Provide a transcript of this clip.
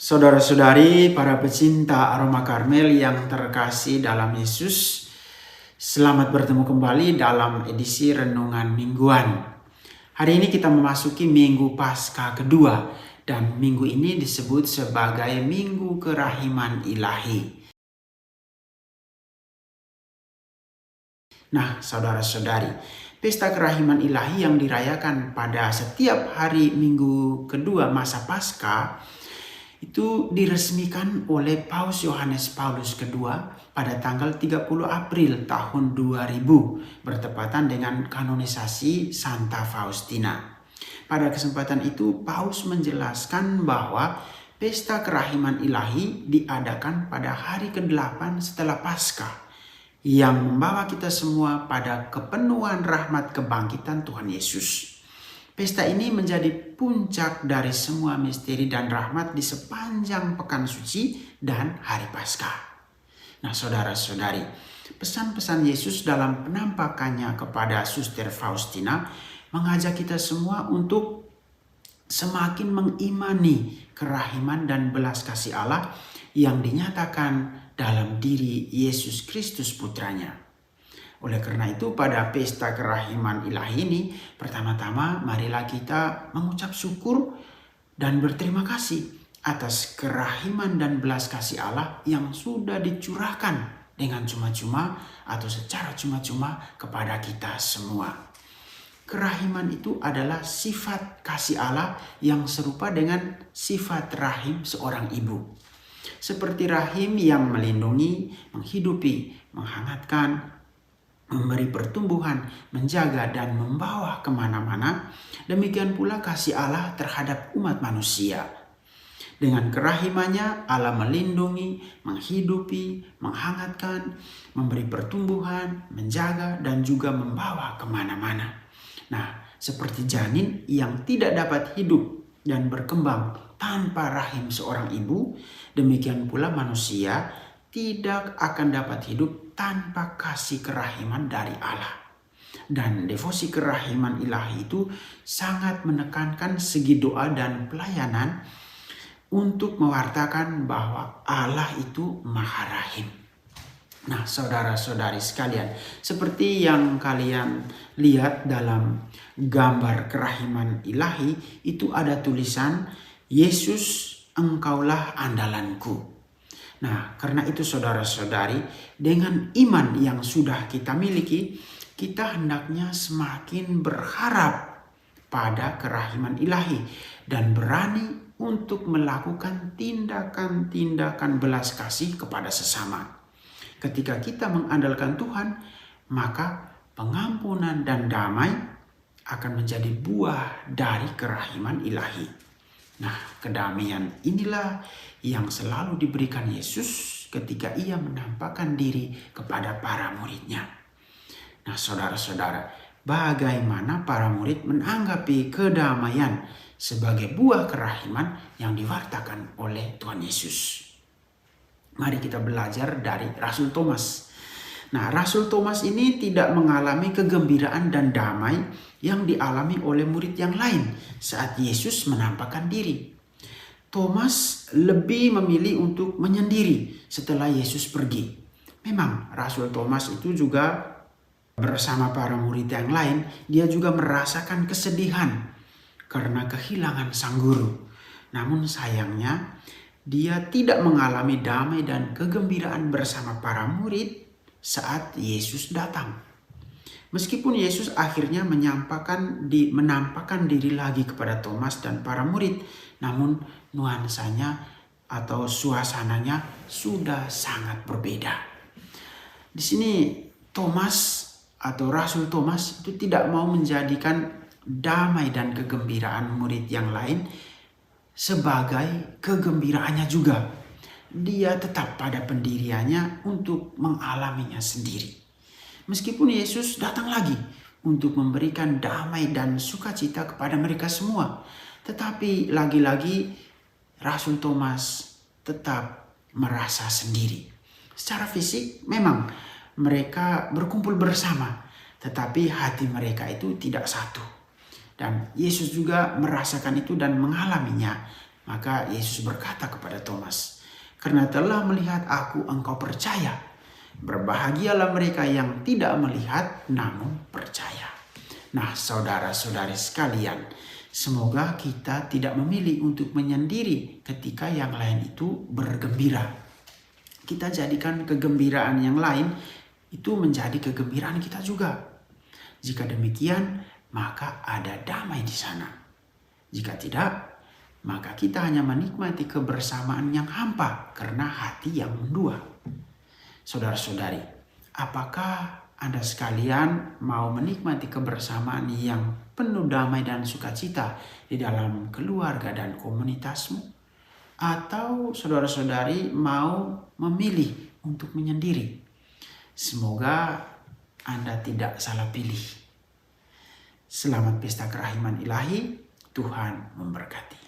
Saudara-saudari, para pecinta aroma karmel yang terkasih dalam Yesus, selamat bertemu kembali dalam edisi Renungan Mingguan. Hari ini kita memasuki Minggu Paskah kedua, dan minggu ini disebut sebagai Minggu Kerahiman Ilahi. Nah, saudara-saudari, pesta kerahiman ilahi yang dirayakan pada setiap hari Minggu kedua masa Paskah itu diresmikan oleh Paus Yohanes Paulus II pada tanggal 30 April tahun 2000 bertepatan dengan kanonisasi Santa Faustina. Pada kesempatan itu Paus menjelaskan bahwa pesta kerahiman ilahi diadakan pada hari ke-8 setelah Paskah yang membawa kita semua pada kepenuhan rahmat kebangkitan Tuhan Yesus. Pesta ini menjadi puncak dari semua misteri dan rahmat di sepanjang pekan suci dan hari Paskah. Nah, saudara-saudari, pesan-pesan Yesus dalam penampakannya kepada Suster Faustina mengajak kita semua untuk semakin mengimani kerahiman dan belas kasih Allah yang dinyatakan dalam diri Yesus Kristus putranya. Oleh karena itu pada pesta kerahiman ilahi ini, pertama-tama marilah kita mengucap syukur dan berterima kasih atas kerahiman dan belas kasih Allah yang sudah dicurahkan dengan cuma-cuma atau secara cuma-cuma kepada kita semua. Kerahiman itu adalah sifat kasih Allah yang serupa dengan sifat rahim seorang ibu. Seperti rahim yang melindungi, menghidupi, menghangatkan, memberi pertumbuhan, menjaga dan membawa kemana-mana, demikian pula kasih Allah terhadap umat manusia. Dengan kerahimannya Allah melindungi, menghidupi, menghangatkan, memberi pertumbuhan, menjaga dan juga membawa kemana-mana. Nah, seperti janin yang tidak dapat hidup dan berkembang tanpa rahim seorang ibu, demikian pula manusia tidak akan dapat hidup tanpa kasih kerahiman dari Allah. Dan devosi kerahiman ilahi itu sangat menekankan segi doa dan pelayanan untuk mewartakan bahwa Allah itu Maha Rahim. Nah, saudara-saudari sekalian, seperti yang kalian lihat dalam gambar kerahiman ilahi, itu ada tulisan, Yesus engkaulah andalanku. Nah, karena itu saudara-saudari, dengan iman yang sudah kita miliki, kita hendaknya semakin berharap pada kerahiman ilahi dan berani untuk melakukan tindakan-tindakan belas kasih kepada sesama. Ketika kita mengandalkan Tuhan, maka pengampunan dan damai akan menjadi buah dari kerahiman ilahi. Nah, kedamaian inilah yang selalu diberikan Yesus ketika ia menampakkan diri kepada para muridnya. Nah, saudara-saudara, bagaimana para murid menanggapi kedamaian sebagai buah kerahiman yang diwartakan oleh Tuhan Yesus? Mari kita belajar dari Rasul Thomas. Nah, Rasul Thomas ini tidak mengalami kegembiraan dan damai yang dialami oleh murid yang lain saat Yesus menampakkan diri. Thomas lebih memilih untuk menyendiri setelah Yesus pergi. Memang Rasul Thomas itu juga bersama para murid yang lain, dia juga merasakan kesedihan karena kehilangan sang guru. Namun sayangnya, dia tidak mengalami damai dan kegembiraan bersama para murid saat Yesus datang. Meskipun Yesus akhirnya menampakkan diri lagi kepada Thomas dan para murid, namun nuansanya atau suasananya sudah sangat berbeda. Di sini Thomas atau Rasul Thomas itu tidak mau menjadikan damai dan kegembiraan murid yang lain sebagai kegembiraannya juga. Dia tetap pada pendiriannya untuk mengalaminya sendiri. Meskipun Yesus datang lagi untuk memberikan damai dan sukacita kepada mereka semua, tetapi lagi-lagi Rasul Thomas tetap merasa sendiri. Secara fisik memang mereka berkumpul bersama, tetapi hati mereka itu tidak satu. Dan Yesus juga merasakan itu dan mengalaminya Maka Yesus berkata kepada Thomas, "Karena telah melihat aku, engkau percaya. Berbahagialah mereka yang tidak melihat namun percaya." Nah, saudara-saudari sekalian, semoga kita tidak memilih untuk menyendiri ketika yang lain itu bergembira. Kita jadikan kegembiraan yang lain itu menjadi kegembiraan kita juga. Jika demikian, maka ada damai di sana. Jika tidak, maka kita hanya menikmati kebersamaan yang hampa karena hati yang mendua. Saudara-saudari, apakah Anda sekalian mau menikmati kebersamaan yang penuh damai dan sukacita di dalam keluarga dan komunitasmu? Atau saudara-saudari mau memilih untuk menyendiri? Semoga Anda tidak salah pilih. Selamat Pesta Kerahiman Ilahi, Tuhan memberkati.